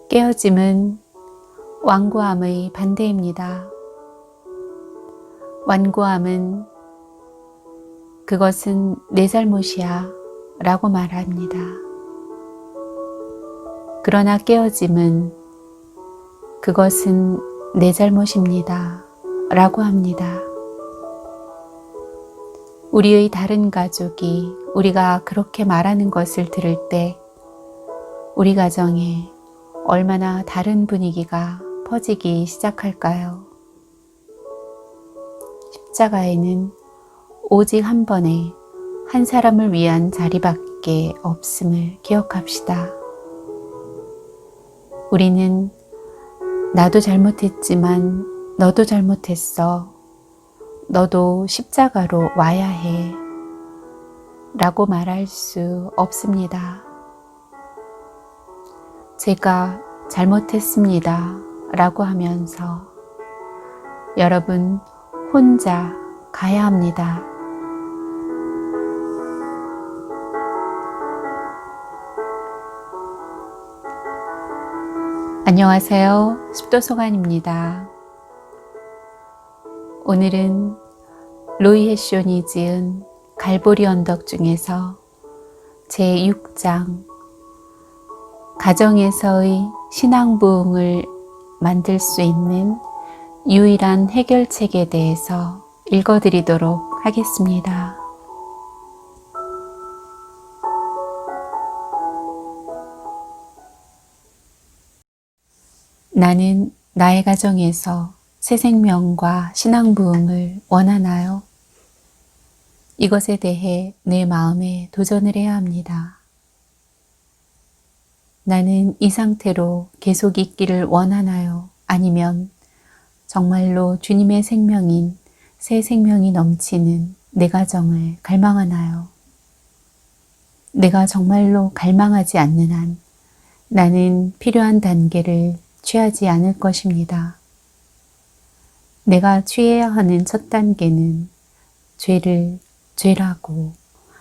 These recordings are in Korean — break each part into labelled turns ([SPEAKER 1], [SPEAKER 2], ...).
[SPEAKER 1] 깨어짐은 완고함의 반대입니다. 완고함은 그것은 내 잘못이야 라고 말합니다. 그러나 깨어짐은 그것은 내 잘못입니다 라고 합니다. 우리의 다른 가족이 우리가 그렇게 말하는 것을 들을 때 우리 가정에 얼마나 다른 분위기가 퍼지기 시작할까요? 십자가에는 오직 한 번에 한 사람을 위한 자리밖에 없음을 기억합시다. 우리는 나도 잘못했지만 너도 잘못했어. 너도 십자가로 와야 해. 라고 말할 수 없습니다. 제가 잘못했습니다. 라고 하면서 여러분 혼자 가야 합니다. 안녕하세요. 습도소관입니다. 오늘은 로이 헤쇼니 지은 갈보리 언덕 중에서 제6장 가정에서의 신앙 부흥을 만들 수 있는 유일한 해결책에 대해서 읽어드리도록 하겠습니다. 나는 나의 가정에서 새 생명과 신앙 부흥을 원하나요? 이것에 대해 내 마음에 도전을 해야 합니다. 나는 이 상태로 계속 있기를 원하나요? 아니면 정말로 주님의 생명인 새 생명이 넘치는 내 가정을 갈망하나요? 내가 정말로 갈망하지 않는 한 나는 필요한 단계를 취하지 않을 것입니다. 내가 취해야 하는 첫 단계는 죄를 죄라고,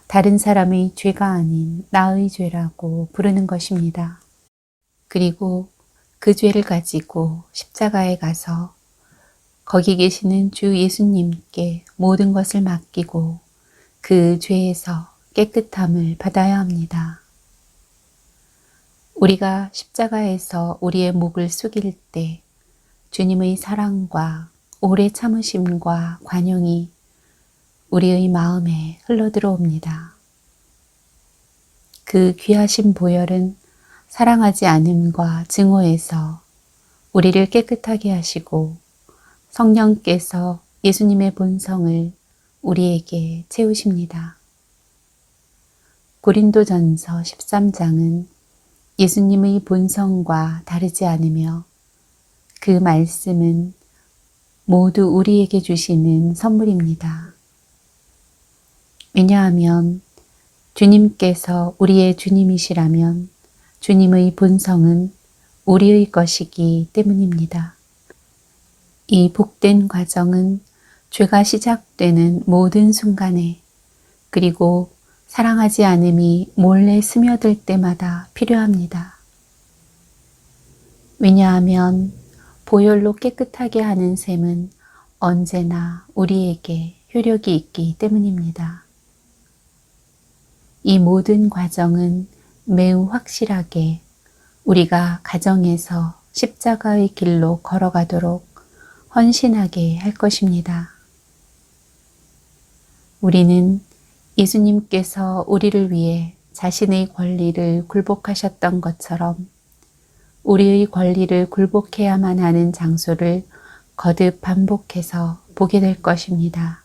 [SPEAKER 1] 다른 사람의 죄가 아닌 나의 죄라고 부르는 것입니다. 그리고 그 죄를 가지고 십자가에 가서 거기 계시는 주 예수님께 모든 것을 맡기고 그 죄에서 깨끗함을 받아야 합니다. 우리가 십자가에서 우리의 목을 숙일 때 주님의 사랑과 오래 참으심과 관용이 우리의 마음에 흘러들어옵니다. 그 귀하신 보혈은 사랑하지 않음과 증오에서 우리를 깨끗하게 하시고 성령께서 예수님의 본성을 우리에게 채우십니다. 고린도전서 13장은 예수님의 본성과 다르지 않으며 그 말씀은 모두 우리에게 주시는 선물입니다. 왜냐하면 주님께서 우리의 주님이시라면 주님의 본성은 우리의 것이기 때문입니다. 이 복된 과정은 죄가 시작되는 모든 순간에 그리고 사랑하지 않음이 몰래 스며들 때마다 필요합니다. 왜냐하면 보혈로 깨끗하게 하는 셈은 언제나 우리에게 효력이 있기 때문입니다. 이 모든 과정은 매우 확실하게 우리가 가정에서 십자가의 길로 걸어가도록 헌신하게 할 것입니다. 우리는 예수님께서 우리를 위해 자신의 권리를 굴복하셨던 것처럼 우리의 권리를 굴복해야만 하는 장소를 거듭 반복해서 보게 될 것입니다.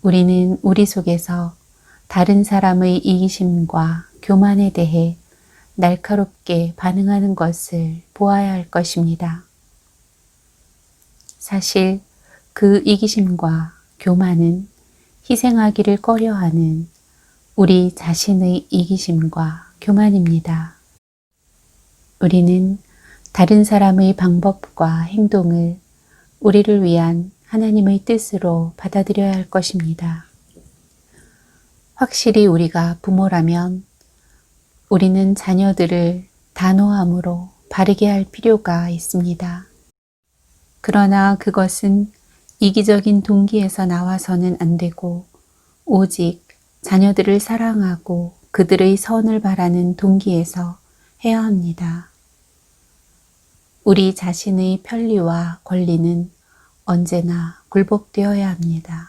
[SPEAKER 1] 우리는 우리 속에서 다른 사람의 이기심과 교만에 대해 날카롭게 반응하는 것을 보아야 할 것입니다. 사실 그 이기심과 교만은 희생하기를 꺼려하는 우리 자신의 이기심과 교만입니다. 우리는 다른 사람의 방법과 행동을 우리를 위한 하나님의 뜻으로 받아들여야 할 것입니다. 확실히 우리가 부모라면 우리는 자녀들을 단호함으로 바르게 할 필요가 있습니다. 그러나 그것은 이기적인 동기에서 나와서는 안 되고 오직 자녀들을 사랑하고 그들의 선을 바라는 동기에서 해야 합니다. 우리 자신의 편리와 권리는 언제나 굴복되어야 합니다.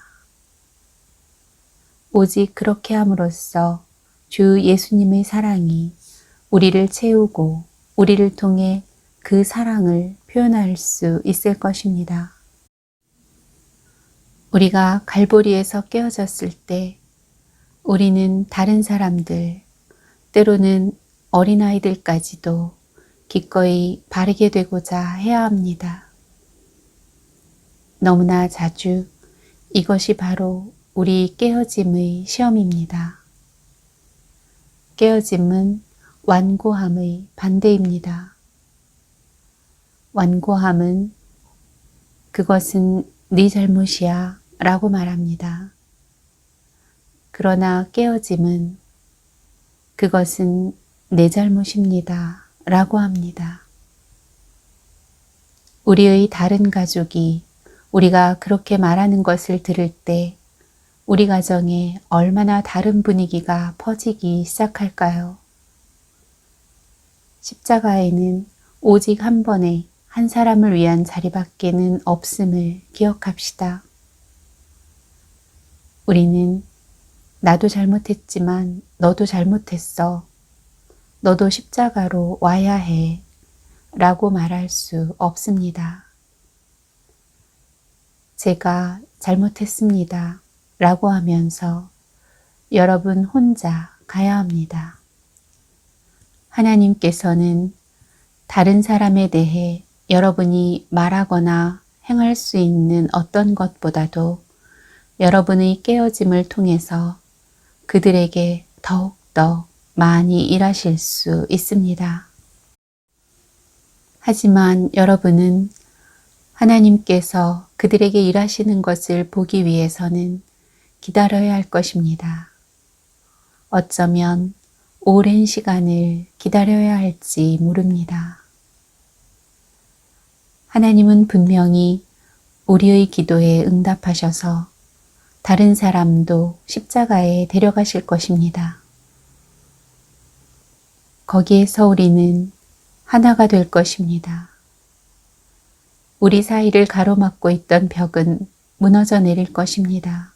[SPEAKER 1] 오직 그렇게 함으로써 주 예수님의 사랑이 우리를 채우고 우리를 통해 그 사랑을 표현할 수 있을 것입니다. 우리가 갈보리에서 깨어졌을 때 우리는 다른 사람들, 때로는 어린아이들까지도 기꺼이 바르게 되고자 해야 합니다. 너무나 자주 이것이 바로 우리 깨어짐의 시험입니다. 깨어짐은 완고함의 반대입니다. 완고함은 그것은 네 잘못이야 라고 말합니다. 그러나 깨어짐은 그것은 내 잘못입니다 라고 합니다. 우리의 다른 가족이 우리가 그렇게 말하는 것을 들을 때 우리 가정에 얼마나 다른 분위기가 퍼지기 시작할까요? 십자가에는 오직 한 번에 한 사람을 위한 자리밖에는 없음을 기억합시다. 우리는 나도 잘못했지만 너도 잘못했어. 너도 십자가로 와야 해. 라고 말할 수 없습니다. 제가 잘못했습니다. 라고 하면서 여러분 혼자 가야 합니다. 하나님께서는 다른 사람에 대해 여러분이 말하거나 행할 수 있는 어떤 것보다도 여러분의 깨어짐을 통해서 그들에게 더욱더 많이 일하실 수 있습니다. 하지만 여러분은 하나님께서 그들에게 일하시는 것을 보기 위해서는 기다려야 할 것입니다. 어쩌면 오랜 시간을 기다려야 할지 모릅니다. 하나님은 분명히 우리의 기도에 응답하셔서 다른 사람도 십자가에 데려가실 것입니다. 거기에서 우리는 하나가 될 것입니다. 우리 사이를 가로막고 있던 벽은 무너져 내릴 것입니다.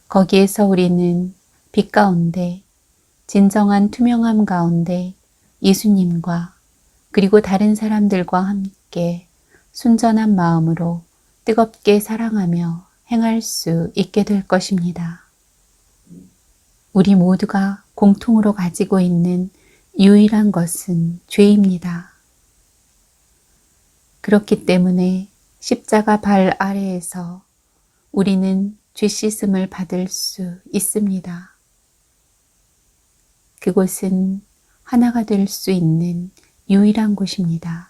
[SPEAKER 1] 거기에서 우리는 빛 가운데 진정한 투명함 가운데 예수님과 그리고 다른 사람들과 함께 순전한 마음으로 뜨겁게 사랑하며 행할 수 있게 될 것입니다. 우리 모두가 공통으로 가지고 있는 유일한 것은 죄입니다. 그렇기 때문에 십자가 발 아래에서 우리는 죄 씻음을 받을 수 있습니다. 그곳은 하나가 될 수 있는 유일한 곳입니다.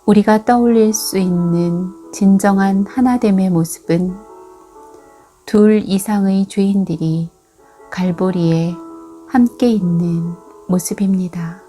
[SPEAKER 1] 우리가 떠올릴 수 있는 진정한 하나됨의 모습은 둘 이상의 죄인들이 갈보리에 함께 있는 모습입니다.